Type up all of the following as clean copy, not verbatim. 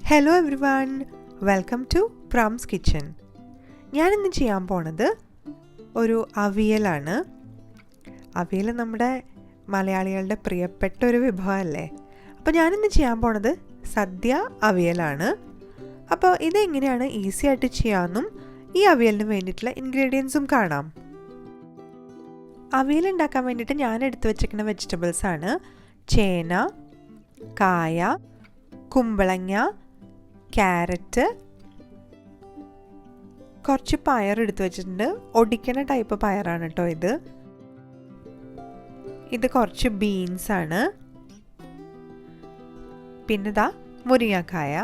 Hello everyone, welcome to Pram's kitchen. ഞാനിന്ന് ചെയ്യാൻ പോണത് ഒരു അവിയലാണ്. അവിയൽ നമ്മുടെ മലയാളികളുടെ പ്രിയപ്പെട്ട ഒരു വിഭവമല്ലേ. അപ്പോൾ ഞാനിന്ന് ചെയ്യാൻ പോണത് സദ്യ അവിയലാണ്. അപ്പോൾ ഇതെങ്ങനെയാണ് ഈസി ആയിട്ട് ചെയ്യാമെന്നും ഈ അവിയലിന് വേണ്ടിയിട്ടുള്ള ഇൻഗ്രീഡിയൻസും കാണാം. അവിയൽ ഉണ്ടാക്കാൻ വേണ്ടിയിട്ട് ഞാൻ എടുത്തു വച്ചിരിക്കുന്ന വെജിറ്റബിൾസാണ് ചേന, കായ, കുമ്പളങ്ങ, ക്യാരറ്റ്, കുറച്ച് പയർ എടുത്തു വെച്ചിട്ടുണ്ട്. ഒടിക്കണ ടൈപ്പ് പയറാണ് കേട്ടോ ഇത് കുറച്ച് ബീൻസാണ്. പിന്നെ ഇതാ മുരിങ്ങക്കായ.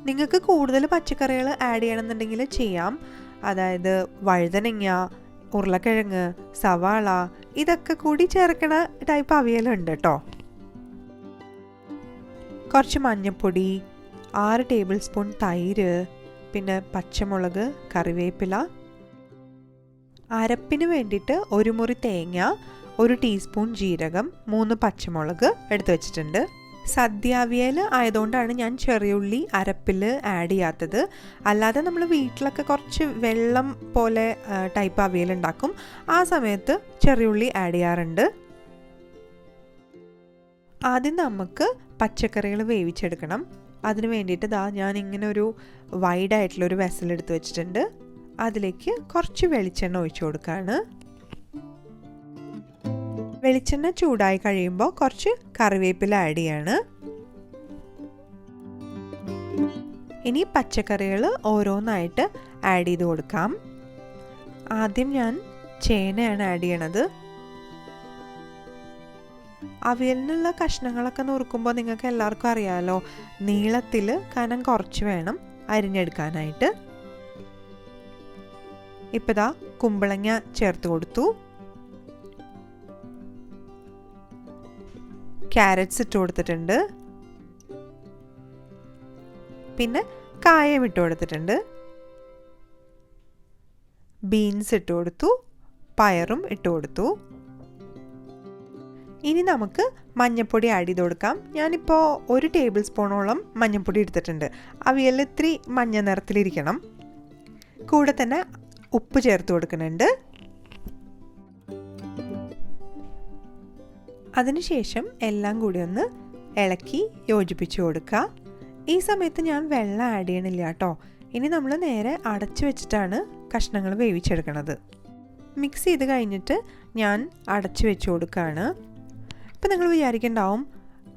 നിങ്ങൾക്ക് കൂടുതൽ പച്ചക്കറികൾ ആഡ് ചെയ്യണമെന്നുണ്ടെങ്കിൽ ചെയ്യാം. അതായത് വഴുതനങ്ങ, ഉരുളക്കിഴങ്ങ്, സവാള ഇതൊക്കെ കൂടി ചേർക്കണ ടൈപ്പ് അവിയലുണ്ട് കേട്ടോ. കുറച്ച് മഞ്ഞൾപ്പൊടി, 6 ടേബിൾ സ്പൂൺ തൈര്, പിന്നെ പച്ചമുളക്, കറിവേപ്പില, അരപ്പിന് വേണ്ടിയിട്ട് 1 മുറി തേങ്ങ, 1 ടീസ്പൂൺ ജീരകം, 3 പച്ചമുളക് എടുത്തു വെച്ചിട്ടുണ്ട്. സദ്യ അവിയൽ ആയതുകൊണ്ടാണ് ഞാൻ ചെറിയുള്ളി അരപ്പിൽ ആഡ് ചെയ്യാത്തത്. അല്ലാതെ നമ്മൾ വീട്ടിലൊക്കെ കുറച്ച് വെള്ളം പോലെ ടൈപ്പ് അവിയൽ ഉണ്ടാക്കും. ആ സമയത്ത് ചെറിയുള്ളി ആഡ് ചെയ്യാറുണ്ട്. ആദ്യം നമുക്ക് പച്ചക്കറികൾ വേവിച്ചെടുക്കണം. അതിന് വേണ്ടിയിട്ട് ഞാൻ ഇങ്ങനെ ഒരു വൈഡായിട്ടുള്ളൊരു വെസൽ എടുത്ത് വെച്ചിട്ടുണ്ട്. അതിലേക്ക് കുറച്ച് വെളിച്ചെണ്ണ ഒഴിച്ചു കൊടുക്കുകയാണ്. വെളിച്ചെണ്ണ ചൂടായി കഴിയുമ്പോൾ കുറച്ച് കറിവേപ്പില ആഡ് ചെയ്യാണ്. ഇനി പച്ചക്കറികൾ ഓരോന്നായിട്ട് ആഡ് ചെയ്ത് കൊടുക്കാം. ആദ്യം ഞാൻ ചേനയാണ് ആഡ് ചെയ്യണത്. അവിയലിനുള്ള കഷ്ണങ്ങളൊക്കെ നുറുക്കുമ്പോൾ നിങ്ങൾക്ക് എല്ലാവർക്കും അറിയാമല്ലോ, നീളത്തിൽ കനം കുറച്ച് വേണം അരിഞ്ഞെടുക്കാനായിട്ട്. ഇപ്പതാ കുമ്പളങ്ങ ചേർത്ത് കൊടുത്തു. ക്യാരറ്റ്സ് ഇട്ട് കൊടുത്തിട്ടുണ്ട്. പിന്നെ കായം ഇട്ട് കൊടുത്തിട്ടുണ്ട്. ബീൻസ് ഇട്ട് കൊടുത്തു. പയറും ഇട്ട് കൊടുത്തു. ഇനി നമുക്ക് മഞ്ഞൾപ്പൊടി ആഡ് ചെയ്ത് കൊടുക്കാം. ഞാനിപ്പോൾ 1 ടേബിൾ സ്പൂണോളം മഞ്ഞൾപ്പൊടി എടുത്തിട്ടുണ്ട്. അവിയൽ ഇത്തിരി മഞ്ഞ നിറത്തിലിരിക്കണം. കൂടെ തന്നെ ഉപ്പ് ചേർത്ത് കൊടുക്കുന്നുണ്ട്. അതിനുശേഷം എല്ലാം കൂടി ഒന്ന് ഇളക്കി യോജിപ്പിച്ച് കൊടുക്കുക. ഈ സമയത്ത് ഞാൻ വെള്ളം ആഡ് ചെയ്യണില്ല കേട്ടോ. ഇനി നമ്മൾ നേരെ അടച്ചു വെച്ചിട്ടാണ് കഷ്ണങ്ങൾ വേവിച്ചെടുക്കണത്. മിക്സ് ചെയ്ത് കഴിഞ്ഞിട്ട് ഞാൻ അടച്ചു വെച്ച് കൊടുക്കുകയാണ്. ഇപ്പം നിങ്ങൾ വിചാരിക്കുന്നുണ്ടാവും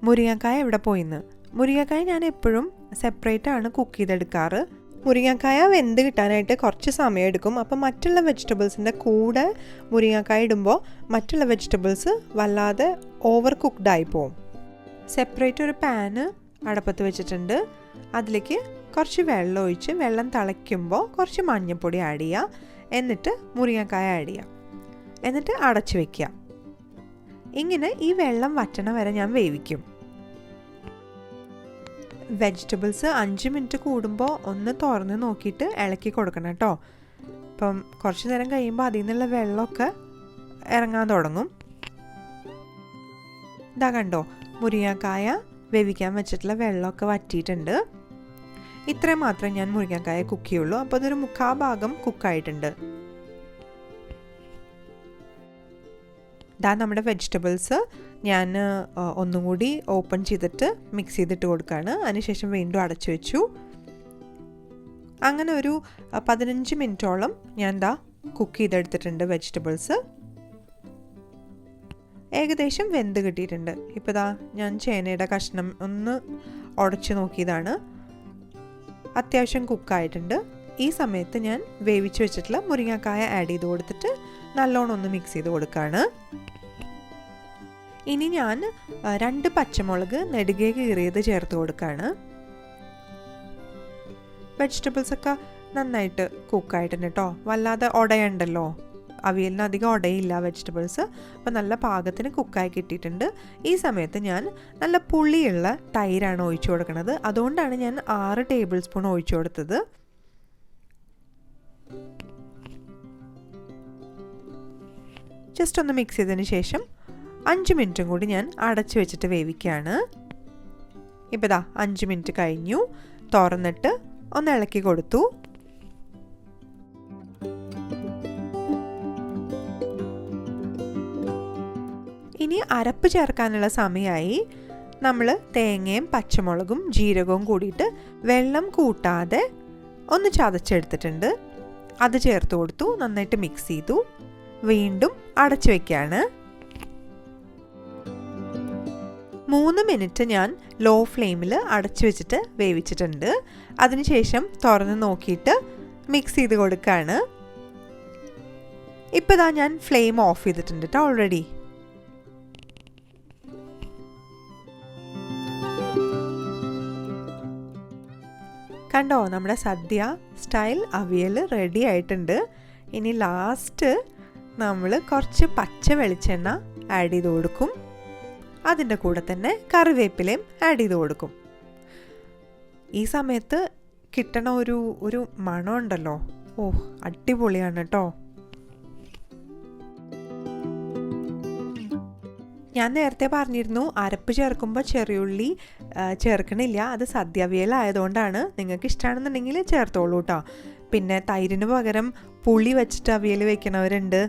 മുരിങ്ങക്കായ എവിടെ പോയിന്ന്. മുരിങ്ങക്കായ ഞാൻ എപ്പോഴും സെപ്പറേറ്റ് ആണ് കുക്ക് ചെയ്തെടുക്കാറ്. മുരിങ്ങക്കായ വെന്ത് കിട്ടാനായിട്ട് കുറച്ച് സമയം എടുക്കും. അപ്പം മറ്റുള്ള വെജിറ്റബിൾസിൻ്റെ കൂടെ മുരിങ്ങക്കായ ഇടുമ്പോൾ മറ്റുള്ള വെജിറ്റബിൾസ് വല്ലാതെ ഓവർ കുക്ക്ഡായി പോവും. സെപ്പറേറ്റ് ഒരു പാന് അടപ്പത്ത് വെച്ചിട്ടുണ്ട്. അതിലേക്ക് കുറച്ച് വെള്ളം ഒഴിച്ച് വെള്ളം തിളയ്ക്കുമ്പോൾ കുറച്ച് മഞ്ഞൾപ്പൊടി ആഡ് ചെയ്യുക. എന്നിട്ട് മുരിങ്ങക്കായ ആഡ് ചെയ്യുക. എന്നിട്ട് അടച്ചു വയ്ക്കുക. ഇങ്ങനെ ഈ വെള്ളം വറ്റണ വരെ ഞാൻ വേവിക്കും. വെജിറ്റബിൾസ് 5 മിനിറ്റ് കൂടുമ്പോൾ ഒന്ന് തുറന്ന് നോക്കിയിട്ട് ഇളക്കി കൊടുക്കണം കേട്ടോ. അപ്പം കുറച്ച് നേരം കഴിയുമ്പോൾ അതിൽ നിന്നുള്ള വെള്ളമൊക്കെ ഇറങ്ങാൻ തുടങ്ങും. ഇതാ കണ്ടോ, മുരിങ്ങക്കായ വേവിക്കാൻ വെച്ചിട്ടുള്ള വെള്ളമൊക്കെ വറ്റിയിട്ടുണ്ട്. ഇത്രയും മാത്രമേ ഞാൻ മുരിങ്ങക്കായ കുക്ക് ചെയ്യുള്ളൂ. അപ്പോൾ അതൊരു 3/4 ഭാഗം കുക്കായിട്ടുണ്ട്. നമ്മുടെ വെജിറ്റബിൾസ് ഞാൻ ഒന്നും കൂടി ഓപ്പൺ ചെയ്തിട്ട് മിക്സ് ചെയ്തിട്ട് കൊടുക്കുകയാണ്. അതിനുശേഷം വീണ്ടും അടച്ചു വെച്ചു. അങ്ങനെ ഒരു 15 മിനിറ്റോളം ഞാൻ കുക്ക് ചെയ്തെടുത്തിട്ടുണ്ട്. വെജിറ്റബിൾസ് ഏകദേശം വെന്ത് കിട്ടിയിട്ടുണ്ട്. ഇപ്പോൾ ഞാൻ ചേനയുടെ കഷ്ണം ഒന്ന് ഉടച്ചു നോക്കിയതാണ്. അത്യാവശ്യം കുക്കായിട്ടുണ്ട്. ഈ സമയത്ത് ഞാൻ വേവിച്ച് വെച്ചിട്ടുള്ള മുരിങ്ങക്കായ ആഡ് ചെയ്ത് കൊടുത്തിട്ട് നല്ലോണം ഒന്ന് മിക്സ് ചെയ്ത് കൊടുക്കുകയാണ്. ഇനി ഞാൻ 2 പച്ചമുളക് നെടുകെ കീറിയത് ചേർത്ത് കൊടുക്കുകയാണ്. വെജിറ്റബിൾസൊക്കെ നന്നായിട്ട് കുക്കായിട്ടുണ്ട് കേട്ടോ. വല്ലാതെ ഉടയുണ്ടല്ലോ, അവിയലിന് അധികം ഉടയില്ല വെജിറ്റബിൾസ്. അപ്പോൾ നല്ല പാകത്തിന് കുക്കായി കിട്ടിയിട്ടുണ്ട്. ഈ സമയത്ത് ഞാൻ നല്ല പുളിയുള്ള തൈരാണ് ഒഴിച്ചു കൊടുക്കുന്നത്. അതുകൊണ്ടാണ് ഞാൻ 6 ടേബിൾ സ്പൂൺ ഒഴിച്ചു കൊടുത്തത്. ജസ്റ്റ് ഒന്ന് മിക്സ് ചെയ്തതിന് ശേഷം 5 മിനിറ്റും കൂടി ഞാൻ അടച്ചു വെച്ചിട്ട് വേവിക്കുകയാണ്. ഇപ്പോൾ ഇതാ 5 മിനിറ്റ് കഴിഞ്ഞു. തുറന്നിട്ട് ഒന്ന് ഇളക്കി കൊടുത്തു. ഇനി അരപ്പ് ചേർക്കാനുള്ള സമയമായി. നമ്മൾ തേങ്ങയും പച്ചമുളകും ജീരകവും കൂടിയിട്ട് വെള്ളം കൂട്ടാതെ ഒന്ന് ചതച്ചെടുത്തിട്ടുണ്ട്. അത് ചേർത്ത് കൊടുത്തു. നന്നായിട്ട് മിക്സ് ചെയ്തു. വീണ്ടും അടച്ചു വയ്ക്കുകയാണ്. 3 മിനിറ്റ് ഞാൻ ലോ ഫ്ലെയിമിൽ അടച്ചു വെച്ചിട്ട് വേവിച്ചിട്ടുണ്ട്. അതിനുശേഷം തുറന്ന് നോക്കിയിട്ട് മിക്സ് ചെയ്ത് കൊടുക്കുകയാണ്. ഇപ്പോൾ ഇതാ ഞാൻ ഫ്ലെയിം ഓഫ് ചെയ്തിട്ടുണ്ട് കേട്ടോ ഓൾറെഡി. കണ്ടോ, നമ്മുടെ സദ്യ സ്റ്റൈൽ അവിയൽ റെഡി ആയിട്ടുണ്ട്. ഇനി ലാസ്റ്റ് നമ്മൾ കുറച്ച് പച്ച വെളിച്ചെണ്ണ ആഡ് ചെയ്ത് കൊടുക്കും. അതിൻ്റെ കൂടെ തന്നെ കറിവേപ്പിലയും ആഡ് ചെയ്ത് കൊടുക്കും. ഈ സമയത്ത് കിട്ടണ ഒരു മണം ഉണ്ടല്ലോ, അടിപൊളിയാണ് കേട്ടോ. ഞാൻ നേരത്തെ പറഞ്ഞിരുന്നു അരപ്പ് ചേർക്കുമ്പോൾ ചെറിയുള്ളി ചേർക്കണില്ല. അത് സദ്യ അവിയൽ ആയതുകൊണ്ടാണ്. നിങ്ങൾക്ക് ഇഷ്ടമാണെന്നുണ്ടെങ്കിൽ ചേർത്തോളൂ കേട്ടോ. പിന്നെ തൈരിന് പകരം പുളി വെച്ചിട്ട് അവിയൽ വെക്കണവരുണ്ട്.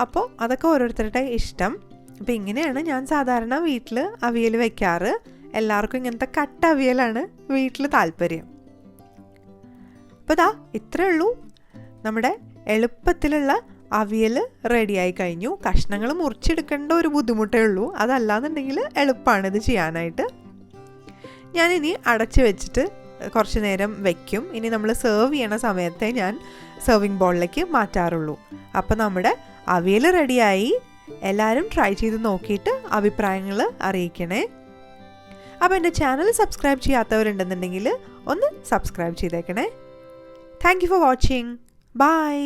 അപ്പോൾ അതൊക്കെ ഓരോരുത്തരുടെ ഇഷ്ടം. അപ്പോൾ ഇങ്ങനെയാണ് ഞാൻ സാധാരണ വീട്ടിൽ അവിയൽ വെക്കാറ്. എല്ലാവർക്കും ഇങ്ങനത്തെ കട്ട അവിയലാണ് വീട്ടിൽ താല്പര്യം. അപ്പോൾ ദാ ഇത്രയേ ഉള്ളൂ, നമ്മുടെ എളുപ്പത്തിലുള്ള അവിയൽ റെഡിയായി കഴിഞ്ഞു. കഷ്ണങ്ങൾ മുറിച്ചെടുക്കേണ്ട ഒരു ബുദ്ധിമുട്ടേ ഉള്ളൂ. അതല്ലാന്നുണ്ടെങ്കിൽ എളുപ്പമാണ് ഇത് ചെയ്യാനായിട്ട്. ഞാനിനി അടച്ച് വെച്ചിട്ട് കുറച്ച് നേരം വയ്ക്കും. ഇനി നമ്മൾ സെർവ് ചെയ്യണ സമയത്തെ ഞാൻ സെർവിങ് ബോളിലേക്ക് മാറ്റാറുള്ളൂ. അപ്പോൾ നമ്മുടെ അവിയൽ റെഡിയായി. എല്ലാവരും ട്രൈ ചെയ്ത് നോക്കിയിട്ട് അഭിപ്രായങ്ങൾ അറിയിക്കണേ. അപ്പോൾ എൻ്റെ ചാനൽ സബ്സ്ക്രൈബ് ചെയ്യാത്തവരുണ്ടെന്നുണ്ടെങ്കിൽ ഒന്ന് സബ്സ്ക്രൈബ് ചെയ്തേക്കണേ. Thank you for watching. By.